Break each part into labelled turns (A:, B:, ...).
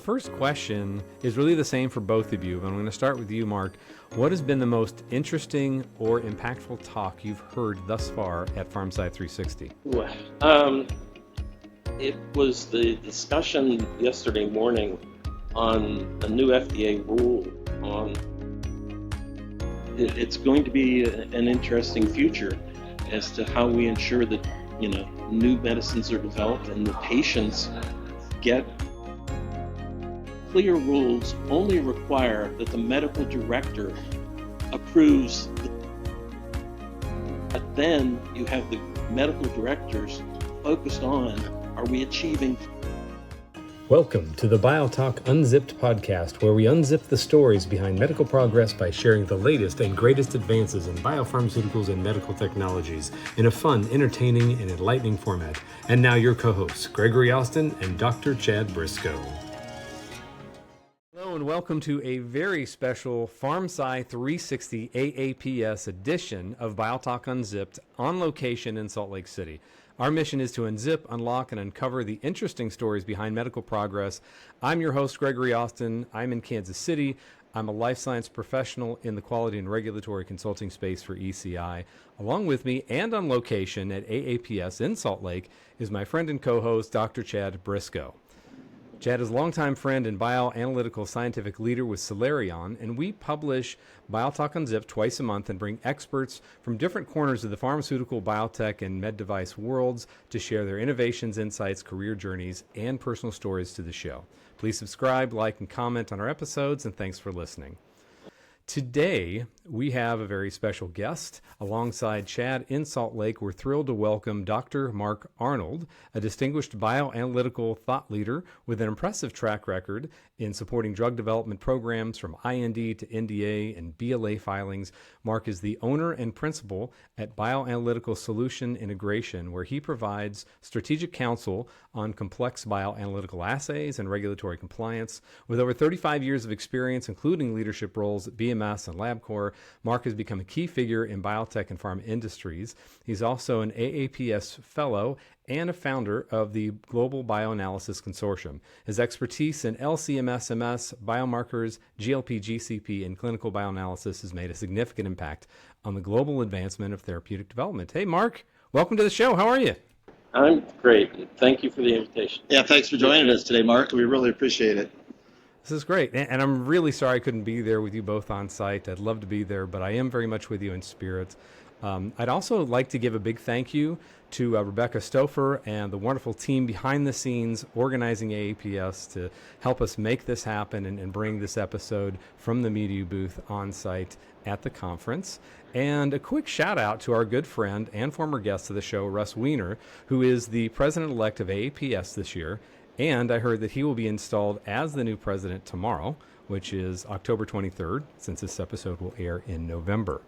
A: First question is really the same for both of you, but I'm going to start with you, Mark. What has been the most interesting or impactful talk you've heard thus far at PharmSci 360?
B: It was the discussion yesterday morning on a new FDA rule on it's going to be an interesting future as to how we ensure that new medicines are developed and the patients get clear rules. Only require that the medical director approves, but then you have the medical directors focused on, are we achieving?
A: Welcome to the BioTalk Unzipped podcast, where we unzip the stories behind medical progress by sharing the latest and greatest advances in biopharmaceuticals and medical technologies in a fun, entertaining, and enlightening format. And now your co-hosts, Gregory Austin and Dr. Chad Briscoe. Hello and welcome to a very special PharmSci 360 AAPS edition of BioTalk Unzipped on location in Salt Lake City. Our mission is to unzip, unlock, and uncover the interesting stories behind medical progress. I'm your host, Gregory Austin. I'm in Kansas City. I'm a life science professional in the quality and regulatory consulting space for ECI. Along with me and on location at AAPS in Salt Lake is my friend and co-host, Dr. Chad Briscoe. Chad is a longtime friend and bioanalytical scientific leader with Samaritan, and we publish BioTalk Unzipped twice a month and bring experts from different corners of the pharmaceutical, biotech, and med device worlds to share their innovations, insights, career journeys, and personal stories to the show. Please subscribe, like, and comment on our episodes, and thanks for listening. Today, we have a very special guest. Alongside Chad in Salt Lake, we're thrilled to welcome Dr. Mark Arnold, a distinguished bioanalytical thought leader with an impressive track record in supporting drug development programs from IND to NDA and BLA filings. Mark is the owner and principal at Bioanalytical Solution Integration, where he provides strategic counsel on complex bioanalytical assays and regulatory compliance. With over 35 years of experience, including leadership roles at BMS and LabCorp, Mark has become a key figure in biotech and pharma industries. He's also an AAPS fellow and a founder of the Global Bioanalysis Consortium. His expertise in LC-MS, biomarkers, GLP-GCP, and clinical bioanalysis has made a significant impact on the global advancement of therapeutic development. Hey, Mark, welcome to the show. How are you?
B: I'm great. Thank you for the invitation.
C: Yeah, thanks for joining us today, Mark. We really appreciate it.
A: This is great. And I'm really sorry I couldn't be there with you both on site. I'd love to be there, but I am very much with you in spirit. I'd also like to give a big thank you to Rebecca Stouffer and the wonderful team behind the scenes organizing AAPS to help us make this happen and bring this episode from the Media booth on site at the conference. And a quick shout out to our good friend and former guest of the show, Russ Weiner, who is the president-elect of AAPS this year. And I heard that he will be installed as the new president tomorrow, which is October 23rd, since this episode will air in November.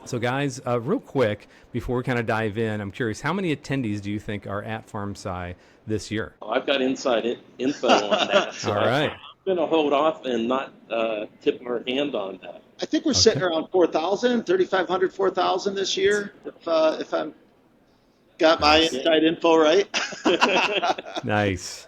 A: So guys, real quick, before we kind of dive in, I'm curious, how many attendees do you think are at PharmSci this year?
B: I've got inside info on that. So
A: All right.
B: I'm going to hold off and not tip our hand on that.
C: I think we're sitting around 4,000, 3,500, 4,000 this year, if I'm got my inside info right.
A: Nice.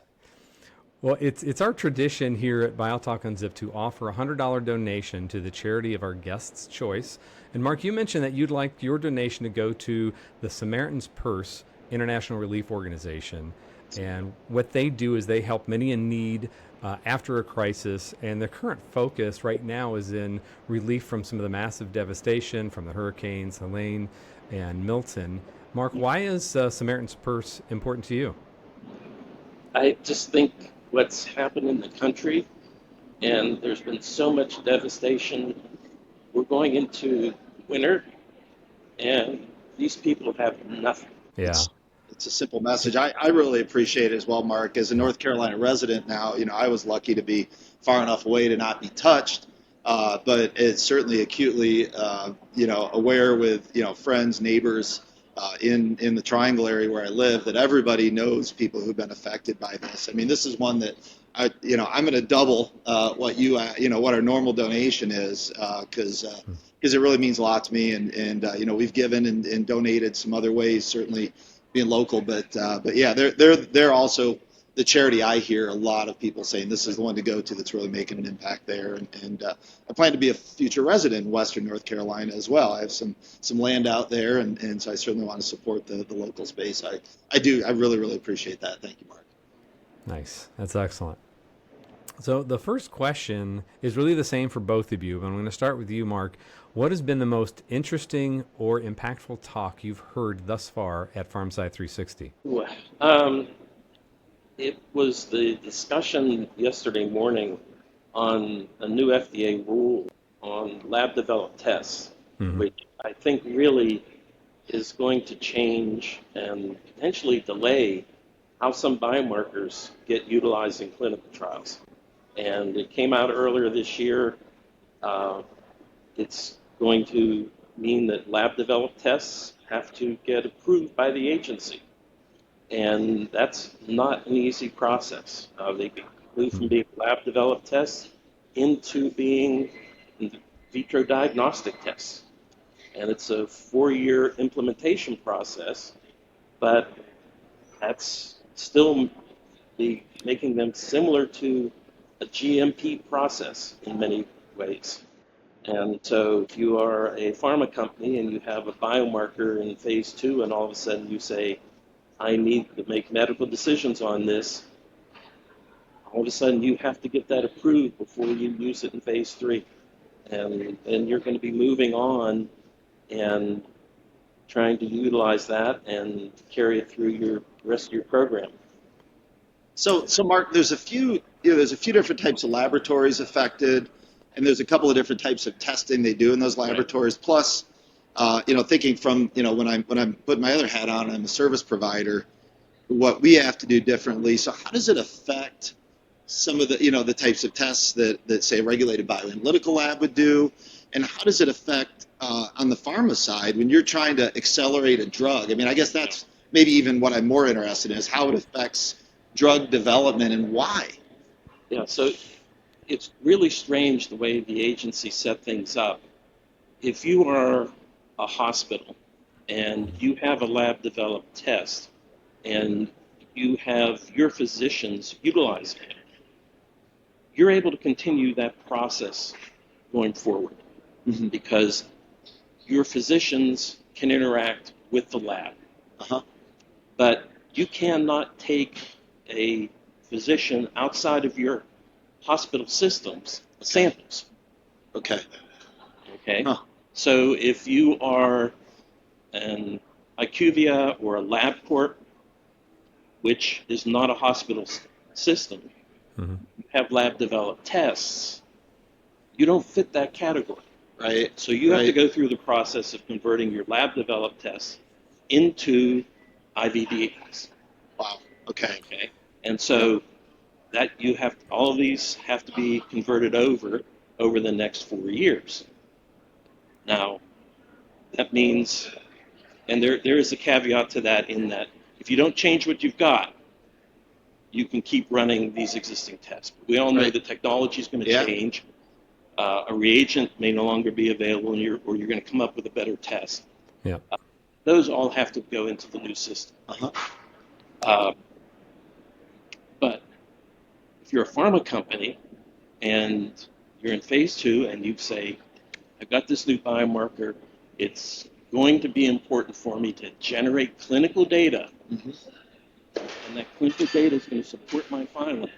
A: Well, it's our tradition here at BioTalk Unzipped to offer a $100 donation to the charity of our guest's choice. And Mark, you mentioned that you'd like your donation to go to the Samaritan's Purse International Relief Organization. And what they do is they help many in need after a crisis. And their current focus right now is in relief from some of the massive devastation from the hurricanes Helene and Milton. Mark, why is Samaritan's Purse important to you?
B: I just think what's happened in the country, and there's been so much devastation. We're going into winter, and these people have nothing.
A: Yeah.
C: It's a simple message. I really appreciate it as well, Mark. As a North Carolina resident now, I was lucky to be far enough away to not be touched, but it's certainly acutely, aware with, friends, neighbors, in the Triangle area where I live, that everybody knows people who've been affected by this. I mean, this is one that I'm going to double what our normal donation is, because it really means a lot to me, and we've given and donated some other ways, certainly being local, but yeah, they're also the charity I hear a lot of people saying this is the one to go to that's really making an impact there. And I plan to be a future resident in Western North Carolina as well. I have some land out there, and so I certainly want to support the local space. I do. I really, really appreciate that. Thank you, Mark.
A: Nice. That's excellent. So the first question is really the same for both of you, but I'm going to start with you, Mark. What has been the most interesting or impactful talk you've heard thus far at PharmSci 360?
B: It was the discussion yesterday morning on a new FDA rule on lab-developed tests, which I think really is going to change and potentially delay how some biomarkers get utilized in clinical trials. And it came out earlier this year. It's going to mean that lab-developed tests have to get approved by the agency. And that's not an easy process. They move from being lab-developed tests into being in vitro diagnostic tests. And it's a 4-year implementation process, but that's still making them similar to a GMP process in many ways. And so if you are a pharma company and you have a biomarker in phase 2 and all of a sudden you say, I need to make medical decisions on this, all of a sudden you have to get that approved before you use it in phase 3. And then you're going to be moving on and trying to utilize that and carry it through your rest of your program.
C: So Mark, there's a few different types of laboratories affected, and there's a couple of different types of testing they do in those laboratories. Right. Plus, thinking from when I'm putting my other hat on, I'm a service provider. What we have to do differently. So how does it affect some of the the types of tests that say a regulated bioanalytical lab would do, and how does it affect on the pharma side when you're trying to accelerate a drug? I mean, I guess that's maybe even what I'm more interested in is how it affects drug development and why.
B: Yeah, so it's really strange the way the agency set things up. If you are a hospital and you have a lab-developed test and you have your physicians utilizing it, you're able to continue that process going forward because your physicians can interact with the lab. But you cannot take a physician outside of your hospital systems samples.
C: Okay.
B: Huh. So if you are an IQVIA or a LabCorp, which is not a hospital system, you have lab-developed tests, you don't fit that category.
C: Right.
B: So you have to go through the process of converting your lab-developed tests into IVDs.
C: Wow. Okay.
B: And so that all of these have to be converted over the next 4 years. Now, that means, and there is a caveat to that in that if you don't change what you've got, you can keep running these existing tests. But we all know the technology is going to change. A reagent may no longer be available, or you're going to come up with a better test.
A: Yeah.
B: Those all have to go into the new system. But if you're a pharma company and you're in phase 2 and you say, I've got this new biomarker, it's going to be important for me to generate clinical data, and that clinical data is going to support my filing,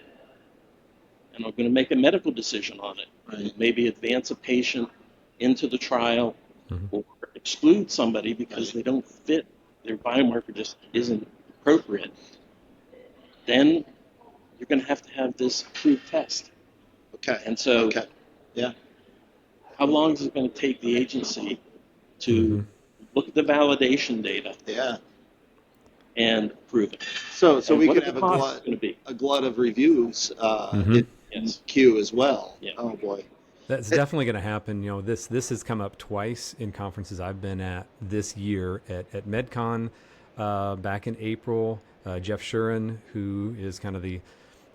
B: and I'm going to make a medical decision on it, maybe advance a patient into the trial or exclude somebody because they don't fit, their biomarker just isn't appropriate, then you're going to have this approved test. And so how long is it going to take the agency to look at the validation data and approve it?
C: So
B: and
C: we
B: what
C: could
B: are
C: have
B: the
C: a glut of reviews in queue as well. Yeah. Oh boy.
A: That's definitely going to happen. This has come up twice in conferences I've been at this year at MedCon back in April. Jeff Shuren, who is kind of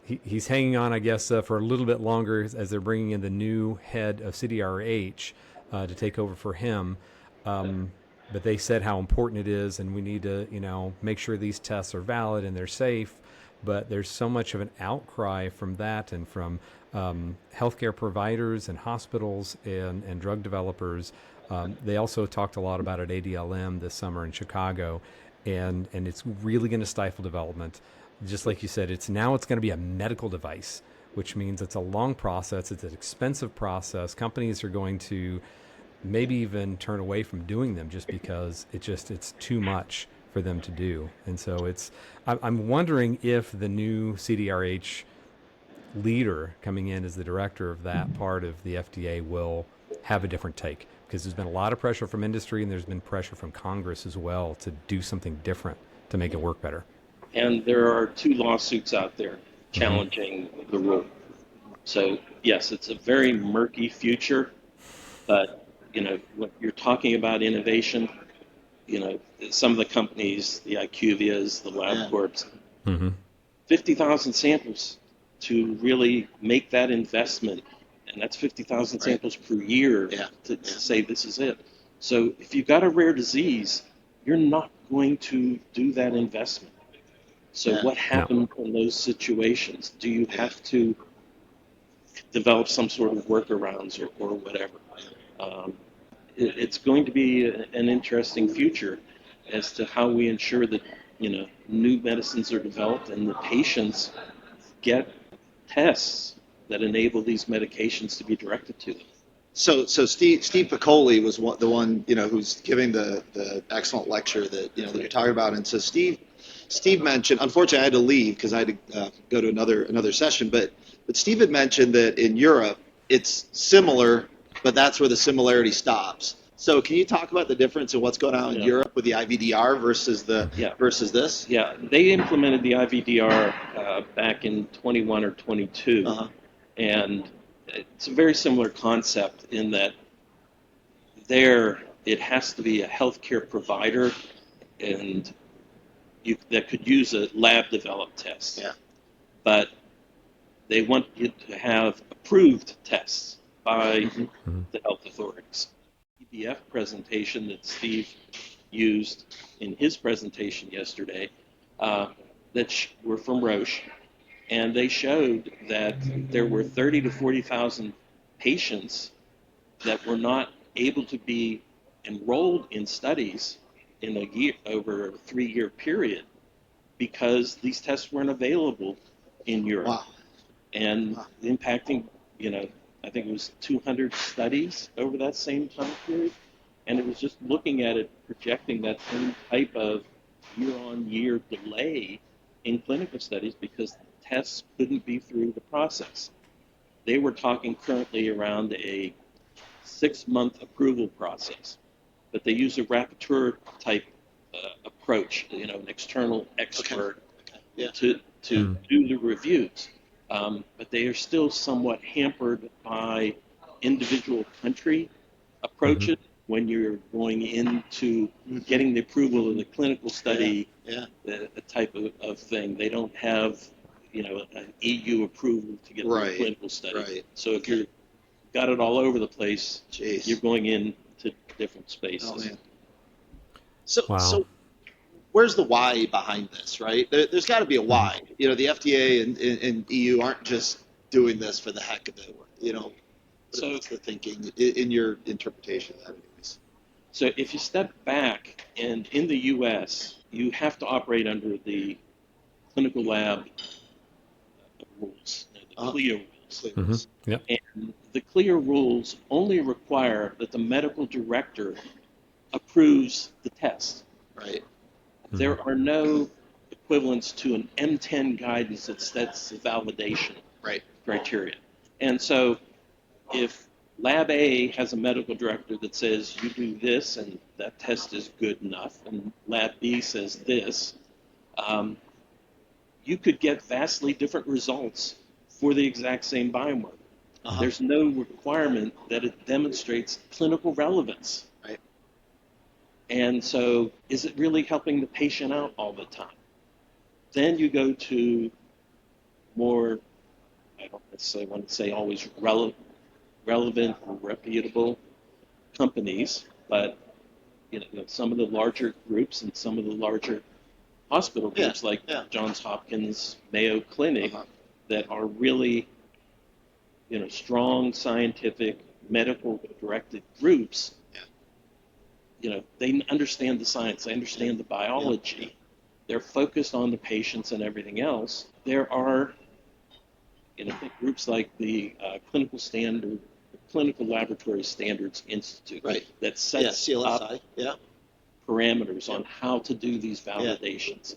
A: he's hanging on, I guess, for a little bit longer as they're bringing in the new head of CDRH to take over for him. But they said how important it is, and we need to, make sure these tests are valid and they're safe. but there's so much of an outcry from that and from healthcare providers and hospitals and drug developers. They also talked a lot about it at ADLM this summer in Chicago, and it's really going to stifle development. Just like you said, it's going to be a medical device, which means it's a long process. It's an expensive process. Companies are going to maybe even turn away from doing them just because it's too much for them to do. And so I'm wondering if the new CDRH leader coming in as the director of that part of the FDA will have a different take, because there's been a lot of pressure from industry and there's been pressure from Congress as well to do something different to make it work better.
B: And there are 2 lawsuits out there challenging the rule. So yes, it's a very murky future, but when you're talking about innovation, some of the companies, the IQVIAs, the LabCorps, 50,000 samples to really make that investment, and that's 50,000 samples per year to say this is it. So if you've got a rare disease, you're not going to do that investment. So what happens in those situations? Do you have to develop some sort of workarounds or whatever? It's going to be an interesting future as to how we ensure that new medicines are developed and the patients get tests that enable these medications to be directed to them.
C: So Steve Piccoli was the one who's giving the excellent lecture that that you're talking about, and so Steve mentioned. Unfortunately, I had to leave because I had to go to another session. But Steve had mentioned that in Europe it's similar, but that's where the similarity stops. So can you talk about the difference in what's going on in Europe with the IVDR versus versus this?
B: Yeah, they implemented the IVDR back in 21 or 22, and it's a very similar concept in that there it has to be a healthcare provider and that could use a lab-developed test.
C: Yeah.
B: But they want you to have approved tests by the health authorities. The PDF presentation that Steve used in his presentation yesterday that were from Roche, and they showed that there were 30 to 40,000 patients that were not able to be enrolled in studies in a year, over a 3-year period, because these tests weren't available in Europe.
C: Wow.
B: And impacting, I think it was 200 studies over that same time period. And it was just looking at it, projecting that same type of year-on-year delay in clinical studies because the tests couldn't be through the process. They were talking currently around a 6-month approval process, but they use a rapporteur type approach, an external expert to do the reviews. But they are still somewhat hampered by individual country approaches when you're going into getting the approval of the clinical study, the type of thing. They don't have, an EU approval to get the clinical study.
C: Right.
B: So if you've got it all over the place, you're going into different spaces.
C: Oh, man. So where's the why behind this, right? There's got to be a why. The FDA and EU aren't just doing this for the heck of it. So what's the thinking in your interpretation of that, anyways?
B: So if you step back, and in the U.S., you have to operate under the clinical lab rules, the CLIA rules.
A: Yep.
B: And the CLIA rules only require that the medical director approves the test.
C: Right.
B: There are no equivalents to an M10 guidance that sets the validation criteria. And so if Lab A has a medical director that says you do this and that test is good enough, and Lab B says this, you could get vastly different results for the exact same biomarker. There's no requirement that it demonstrates clinical relevance.
C: Right.
B: And so is it really helping the patient out all the time? Then you go to more, I don't necessarily want to say always relevant or reputable companies, but some of the larger groups and some of the larger hospital groups
C: Yeah,
B: like
C: yeah.
B: Johns Hopkins, Mayo Clinic that are really, strong scientific medical directed groups. They understand the science, they understand the biology. They're focused on the patients and everything else. There are, groups like the Clinical Laboratory Standards Institute that sets up parameters on how to do these validations.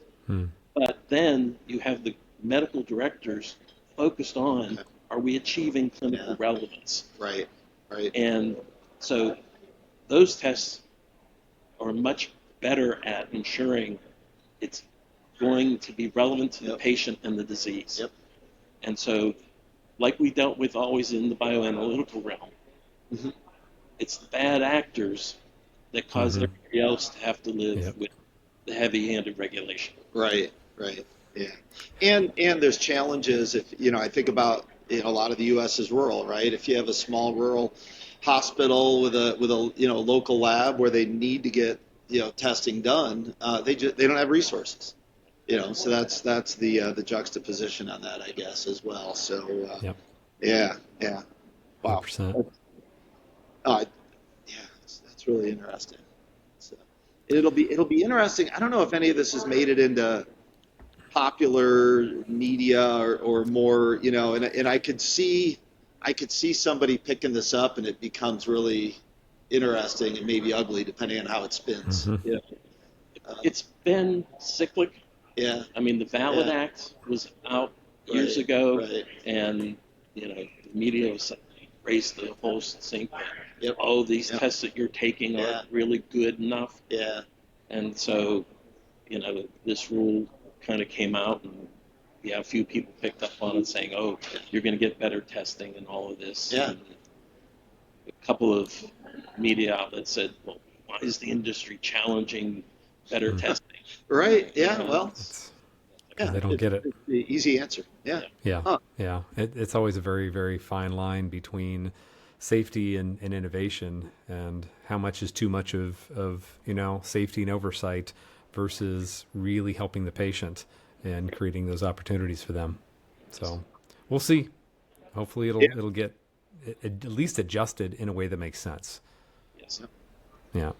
B: But then you have the medical directors focused on, are we achieving clinical relevance?
C: Right.
B: And so those tests are much better at ensuring it's going to be relevant to the patient and the disease. And so, like we dealt with always in the bioanalytical realm, it's the bad actors that cause everybody else to have to live with the heavy-handed regulation.
C: Right. Yeah. And there's challenges if, I think about, a lot of the U.S. is rural, right? If you have a small rural hospital with a local lab where they need to get, testing done, they don't have resources. So that's the juxtaposition on that, I guess, as well. So yeah. Wow.
A: 100%.
C: Yeah, that's really interesting. So it'll be interesting. I don't know if any of this has made it into popular media or more, and I could see somebody picking this up and it becomes really interesting and maybe ugly depending on how it spins.
B: Yeah. It's been cyclic.
C: Yeah.
B: I mean, the Valid Act was out years ago, and the media was raised the whole same thing. Oh, these tests that you're taking aren't really good enough. And so, this rule kind of came out, and a few people picked up on it, saying, "Oh, you're going to get better testing and all of this." And a couple of media outlets said, "Well, why is the industry challenging better testing?"
C: Right. Yeah. Well.
A: Because they don't get it.
C: It's the easy answer. Yeah.
A: Yeah. It's always a very, very fine line between safety and innovation, and how much is too much of safety and oversight versus really helping the patient and creating those opportunities for them. So we'll see. Hopefully it'll get at least adjusted in a way that makes sense.
B: Yes.
A: Yeah.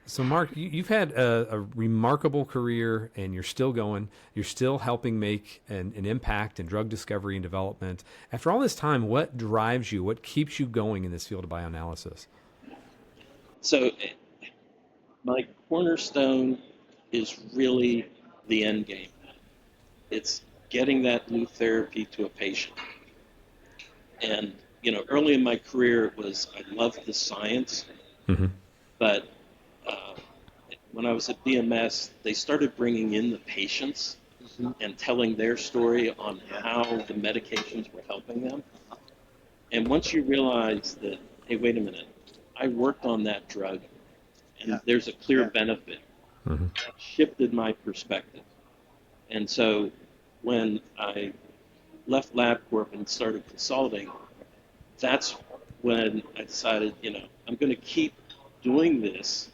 A: So Mark, you've had a remarkable career, and you're still going. You're still helping make an impact in drug discovery and development. After all this time, what drives you? What keeps you going in this field of bioanalysis?
B: So my cornerstone is really the end game. It's getting that new therapy to a patient. And, early in my career, it was, I loved the science, but when I was at BMS, they started bringing in the patients and telling their story on how the medications were helping them. And once you realize that, hey, wait a minute, I worked on that drug, and there's a clear benefit, that shifted my perspective. And so when I left LabCorp and started consulting, that's when I decided, I'm going to keep doing this,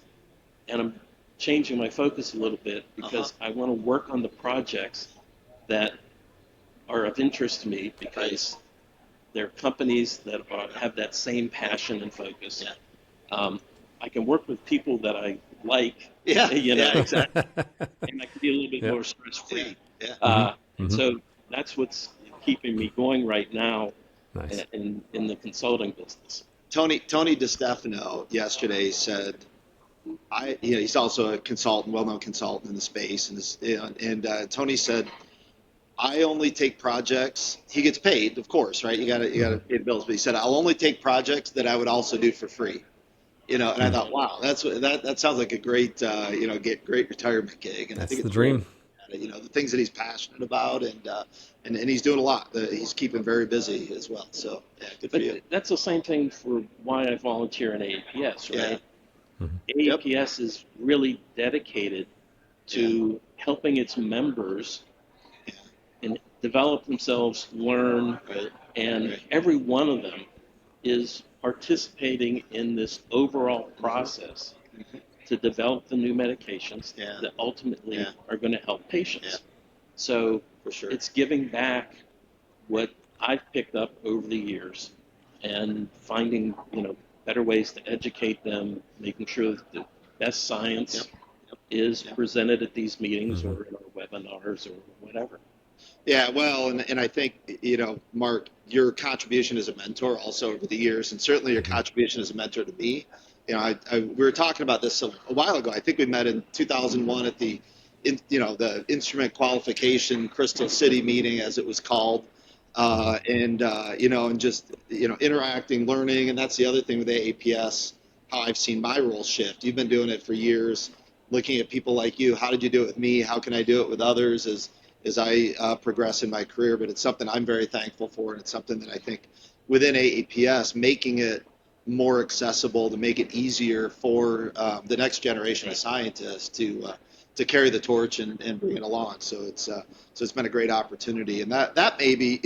B: and I'm changing my focus a little bit because I want to work on the projects that are of interest to me, because they're companies that have that same passion and focus. I can work with people that I like,
C: exactly.
B: and I can be a little bit more stress-free. And so that's what's keeping me going right now.
A: Nice.
B: in the consulting business.
C: Tony DiStefano yesterday said, he's also a consultant, well-known consultant in the space, and Tony said, I only take projects. He gets paid, of course, right? You got to pay the bills, but he said, I'll only take projects that I would also do for free. And I thought, wow, that sounds like a great great retirement gig. And
A: that's
C: I think
A: the dream.
C: The things that he's passionate about, and he's doing a lot. He's keeping very busy as well. So good for you.
B: That's the same thing for why I volunteer in AAPS, right? AAPS is really dedicated to helping its members and develop themselves, learn, and every one of them is participating in this overall process to develop the new medications
C: Yeah.
B: that ultimately
C: Yeah.
B: are going to help patients.
C: Yeah.
B: So
C: For sure.
B: it's giving back what I've picked up over the years and finding, better ways to educate them, making sure that the best science is presented at these meetings or in our webinars or whatever.
C: Yeah, well, and I think, Mark, your contribution as a mentor also over the years, and certainly your contribution as a mentor to me. We were talking about this a while ago. I think we met in 2001 at the instrument qualification Crystal City meeting, as it was called, and just interacting, learning, and that's the other thing with AAPS, how I've seen my role shift. You've been doing it for years, looking at people like you. How did you do it with me? How can I do it with others? As I progress in my career, but it's something I'm very thankful for, and it's something that I think within AAPS, making it more accessible, to make it easier for the next generation of scientists to carry the torch and bring it along. So it's been a great opportunity, and that may be,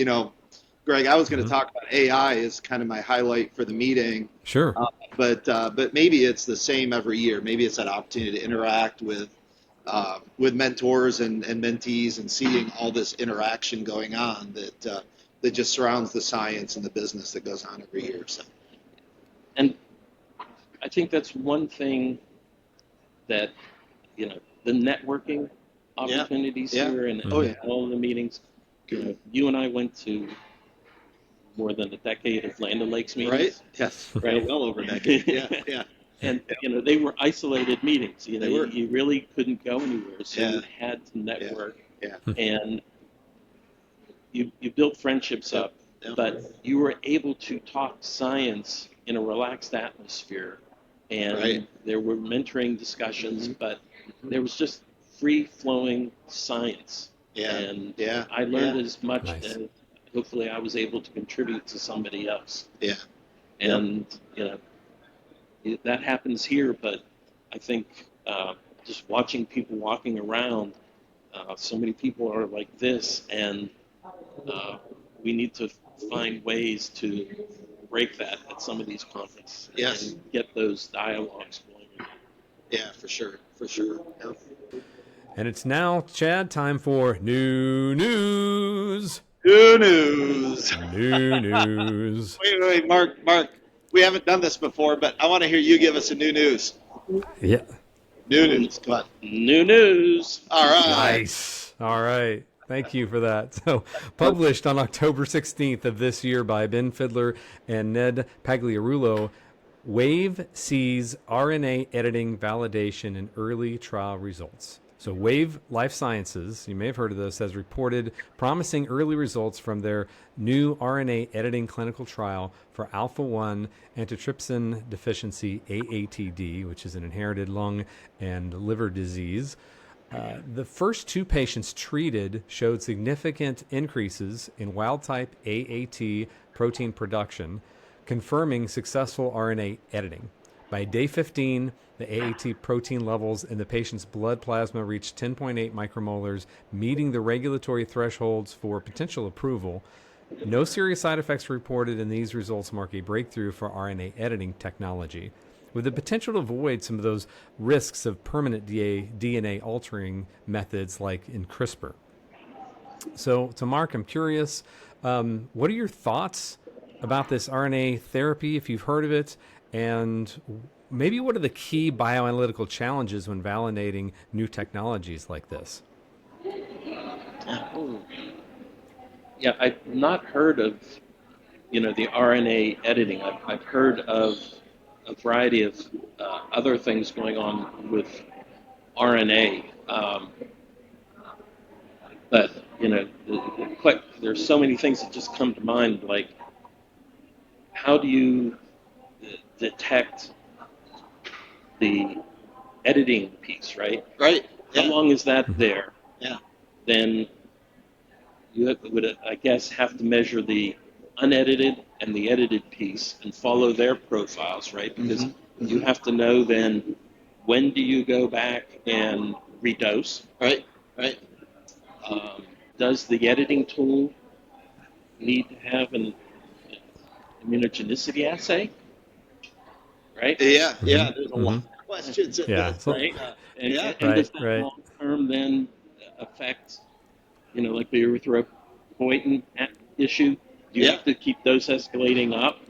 C: Greg, I was going to talk about AI as kind of my highlight for the meeting.
A: Sure.
C: But maybe it's the same every year. Maybe it's that opportunity to interact with mentors and mentees, and seeing all this interaction going on that just surrounds the science and the business that goes on every year. So.
B: And I think that's one thing that, the networking opportunities here and all the meetings. You and I went to more than a decade of Land O'Lakes meetings.
C: Right? Yes.
B: Right.
C: Well over a decade. Yeah.
B: And, they were isolated meetings.
C: They were.
B: You really couldn't go anywhere, so you had to network.
C: Yeah.
B: And you built friendships up, but you were able to talk science in a relaxed atmosphere. And there were mentoring discussions, but there was just free-flowing science. And I learned as much as hopefully I was able to contribute to somebody else.
C: Yeah.
B: And, that happens here, but I think just watching people walking around, so many people are like this, and we need to find ways to break that at some of these conferences and get those dialogues going.
C: Yeah, for sure. Yep.
A: And it's now, Chad, time for new news.
C: New news.
A: New news.
C: Wait, Mark. We haven't done this before, but I want to hear you give us a new news.
A: Yeah.
C: New news. Come on.
B: New news.
C: All right.
A: Nice. All right. Thank you for that. So, published on October 16th of this year by Ben Fidler and Ned Pagliarulo, WAVE sees RNA editing validation in early trial results. So WAVE Life Sciences, you may have heard of this, has reported promising early results from their new RNA editing clinical trial for alpha-1 antitrypsin deficiency, AATD, which is an inherited lung and liver disease. The first 2 patients treated showed significant increases in wild-type AAT protein production, confirming successful RNA editing. By day 15, the AAT protein levels in the patient's blood plasma reached 10.8 micromolars, meeting the regulatory thresholds for potential approval. No serious side effects reported, and these results mark a breakthrough for RNA editing technology, with the potential to avoid some of those risks of permanent DNA altering methods like in CRISPR. So, to Mark, I'm curious, what are your thoughts about this RNA therapy, if you've heard of it, and maybe what are the key bioanalytical challenges when validating new technologies like this?
B: Yeah, I've not heard of, the RNA editing. I've heard of a variety of other things going on with RNA. But, there's so many things that just come to mind, like how do you detect the editing piece, right?
C: Right.
B: How long is that there?
C: Yeah.
B: Then you would, I guess, have to measure the unedited and the edited piece and follow their profiles, right? Because you have to know then when do you go back and redose.
C: Right.
B: Does the editing tool need to have an immunogenicity assay? Right?
C: Yeah. There's a questions in
A: Yeah.
C: this.
A: So,
B: right? And,
C: Yeah.
B: and does
A: Right,
B: that
A: right.
B: long term then affect, like the erythropoietin issue? Do you
C: Yeah.
B: have to keep those escalating up?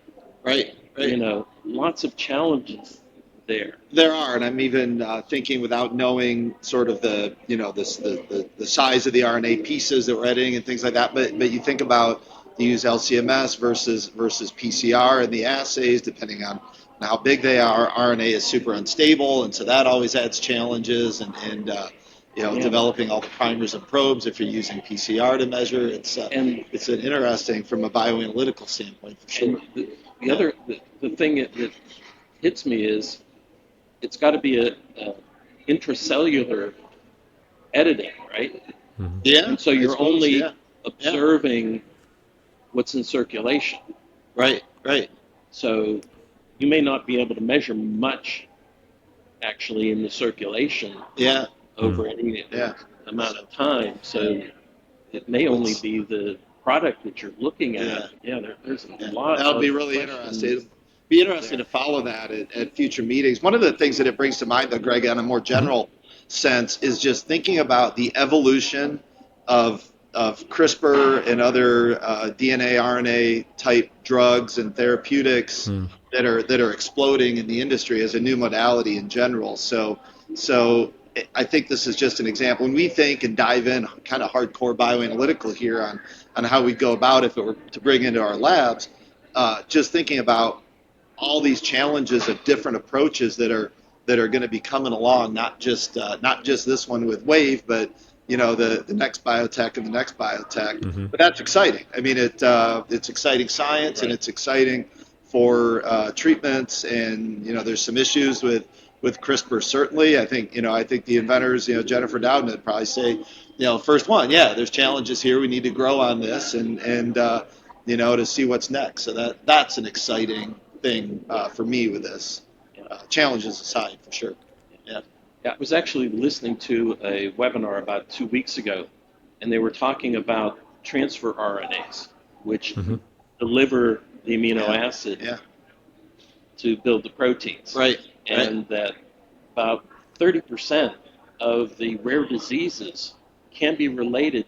C: Right. Right.
B: Lots of challenges there.
C: There are, and I'm even thinking without knowing sort of the the size of the RNA pieces that we're editing and things like that. But you think about you use LCMS versus PCR in the assays, depending on how big they are. RNA is super unstable, and so that always adds challenges. And developing all the primers and probes if you're using PCR to measure, it's an interesting from a bioanalytical standpoint for sure.
B: And the thing that hits me is it's got to be a intracellular editing, right?
A: Mhm.
C: Yeah.
B: And so
C: I
B: you're
C: suppose,
B: only
C: yeah.
B: observing what's in circulation.
C: Right. Right.
B: So you may not be able to measure much actually in the circulation
C: Yeah.
B: over any
C: Yeah.
B: amount of time. So it may only be the product that you're looking at. Yeah, there's a lot
C: That'll
B: of
C: be really
B: questions.
C: interesting. It'll be interesting to follow that at future meetings. One of the things that it brings to mind, though, Greg, on a more general sense, is just thinking about the evolution of CRISPR and other DNA, RNA type drugs and therapeutics that are exploding in the industry as a new modality in general. So I think this is just an example. When we think and dive in kind of hardcore bioanalytical here on how we go about if it were to bring into our labs, just thinking about all these challenges of different approaches that are going to be coming along, not just this one with Wave, but the next biotech and the next biotech.
A: Mhm.
C: But that's exciting. I mean, it's exciting science,
B: Right.
C: and it's exciting for treatments. And there's some issues with CRISPR. Certainly, I think the inventors, Jennifer Doudna, would probably say, first one, yeah, there's challenges here. We need to grow on this and to see what's next. So that's an exciting thing for me with this. Challenges aside, for sure. Yeah.
B: Yeah, I was actually listening to a webinar about 2 weeks ago, and they were talking about transfer RNAs, which
A: Mhm.
B: deliver the amino acid
C: Yeah.
B: to build the proteins.
C: Right.
B: And that about 30% of the rare diseases can be related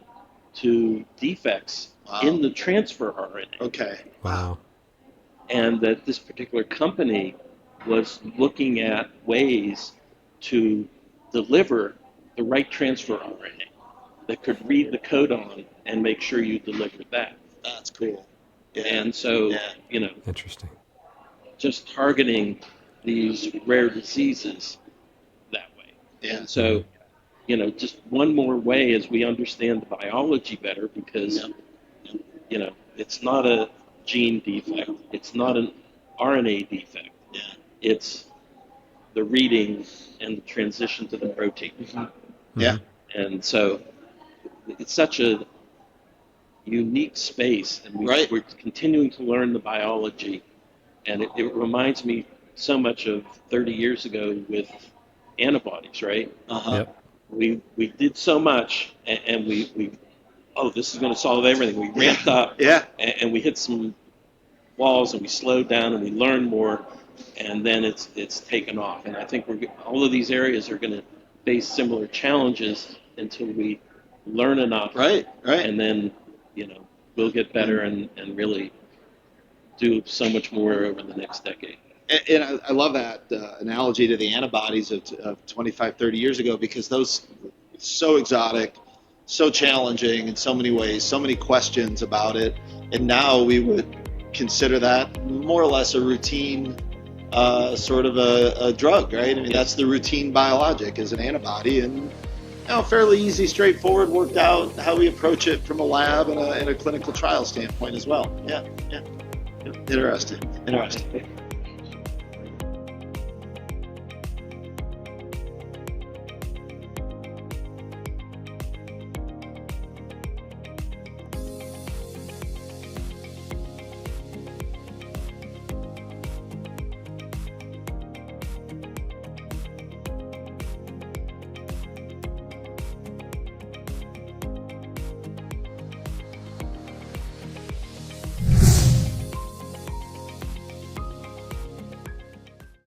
B: to defects
C: Wow.
B: in the transfer RNA.
C: Okay.
A: Wow.
B: And that this particular company was looking at ways to deliver the right transfer RNA that could read the codon and make sure you delivered that.
C: That's cool. Yeah.
B: And so,
A: Interesting.
B: just targeting these rare diseases that way.
C: Yeah.
B: And so, just one more way as we understand the biology better, because, it's not a gene defect, it's not an RNA defect.
C: Yeah.
B: It's the reading and the transition to the protein.
C: Yeah.
B: And so it's such a unique space, and we're continuing to learn the biology, and it reminds me so much of 30 years ago with antibodies, right?
A: Yep.
B: We did so much, and we this is going to solve everything. We ramped up, and we hit some walls, and we slowed down, and we learned more, and then it's taken off. And I think all of these areas are going to face similar challenges until we learn enough,
C: Right.
B: and then we'll get better and really do so much more over the next decade.
C: And I love that analogy to the antibodies of 25, 30 years ago, because those so exotic, so challenging in so many ways, so many questions about it. And now we would consider that more or less a routine sort of a drug, right? I mean, that's the routine biologic is an antibody, and fairly easy, straightforward, worked out how we approach it from a lab and a clinical trial standpoint as well. Yeah. Interesting.